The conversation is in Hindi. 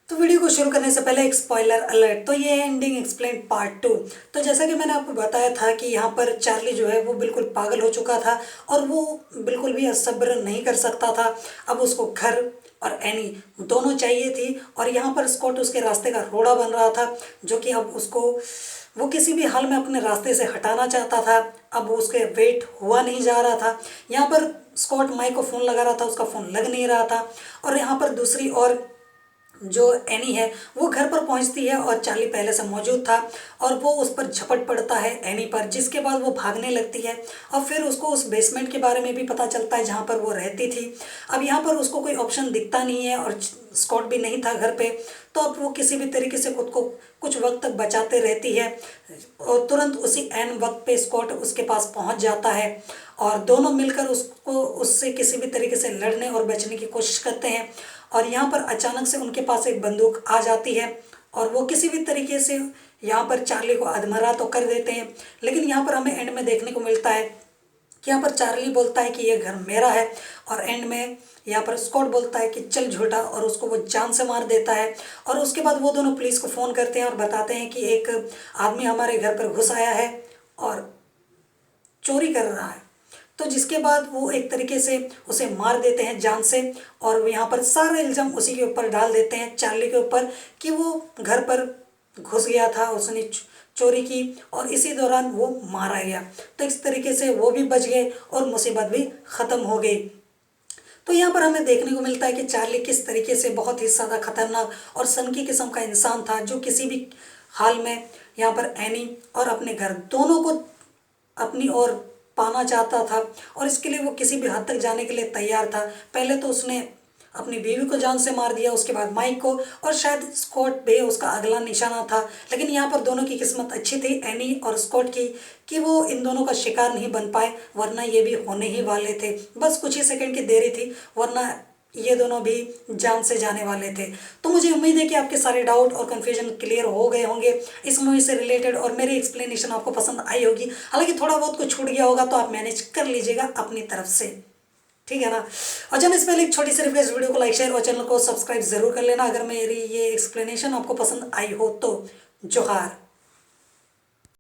तो वीडियो को शुरू करने से पहले एक स्पॉइलर अलर्ट। तो ये है एंडिंग एक्सप्लेन पार्ट 2। तो जैसा कि मैंने आपको बताया था कि यहाँ पर चार्ली जो है वो बिल्कुल पागल हो चुका था और वो बिल्कुल भी सब्र नहीं कर सकता था। अब उसको घर और एनी दोनों चाहिए थी और यहाँ पर स्कॉट उसके रास्ते का रोड़ा बन रहा था, जो कि अब उसको वो किसी भी हाल में अपने रास्ते से हटाना चाहता था। अब वो उसके वेट हुआ नहीं जा रहा था। यहाँ पर स्कॉट माइक को फ़ोन लगा रहा था, उसका फ़ोन लग नहीं रहा था। और यहाँ पर दूसरी ओर जो एनी है वो घर पर पहुंचती है और चार्ली पहले से मौजूद था और वो उस पर झपट पड़ता है एनी पर, जिसके बाद वो भागने लगती है और फिर उसको उस बेसमेंट के बारे में भी पता चलता है जहाँ पर वो रहती थी। अब यहाँ पर उसको कोई ऑप्शन दिखता नहीं है और स्कॉट भी नहीं था घर पे, तो अब वो किसी भी तरीके से खुद को कुछ वक्त तक बचाते रहती है और तुरंत उसी एन वक्त पे स्कॉट उसके पास पहुँच जाता है और दोनों मिलकर उसको उससे किसी भी तरीके से लड़ने और बचने की कोशिश करते हैं। और यहाँ पर अचानक से उनके पास एक बंदूक आ जाती है और वो किसी भी तरीके से यहाँ पर चार्ली को अधमरा तो कर देते हैं, लेकिन यहाँ पर हमें एंड में देखने को मिलता है कि यहाँ पर चार्ली बोलता है कि ये घर मेरा है और एंड में यहाँ पर स्कॉट बोलता है कि चल झूठा, और उसको वो जान से मार देता है। और उसके बाद वो दोनों पुलिस को फ़ोन करते हैं और बताते हैं कि एक आदमी हमारे घर पर घुस आया है और चोरी कर रहा है। तो जिसके बाद वो एक तरीके से उसे मार देते हैं जान से और यहाँ पर सारा इल्ज़ाम उसी के ऊपर डाल देते हैं, चार्ली के ऊपर, कि वो घर पर घुस गया था, उसने चोरी की और इसी दौरान वो मारा गया। तो इस तरीके से वो भी बच गए और मुसीबत भी ख़त्म हो गई। तो यहाँ पर हमें देखने को मिलता है कि चार्ली किस तरीके से बहुत ही ज़्यादा खतरनाक और सनकी किस्म का इंसान था, जो किसी भी हाल में यहाँ पर एनी और अपने घर दोनों को अपनी ओर पाना चाहता था और इसके लिए वो किसी भी हद तक जाने के लिए तैयार था। पहले तो उसने अपनी बीवी को जान से मार दिया, उसके बाद माइक को, और शायद स्कॉट भी उसका अगला निशाना था। लेकिन यहाँ पर दोनों की किस्मत अच्छी थी, एनी और स्कॉट की, कि वो इन दोनों का शिकार नहीं बन पाए, वरना ये भी होने ही वाले थे। बस कुछ ही सेकंड की देरी थी, वरना ये दोनों भी जान से जाने वाले थे। तो मुझे उम्मीद है कि आपके सारे डाउट और कन्फ्यूजन क्लियर हो गए होंगे इस मूवी से रिलेटेड और मेरी एक्सप्लेनेशन आपको पसंद आई होगी। हालांकि थोड़ा बहुत कुछ छूट गया होगा तो आप मैनेज कर लीजिएगा अपनी तरफ से, ठीक है ना। और चलो इस पहले एक छोटी सी रिक्वेस्ट, वीडियो को लाइक शेयर और चैनल को सब्सक्राइब जरूर कर लेना अगर मेरी ये एक्सप्लेनेशन आपको पसंद आई हो तो। जोहार।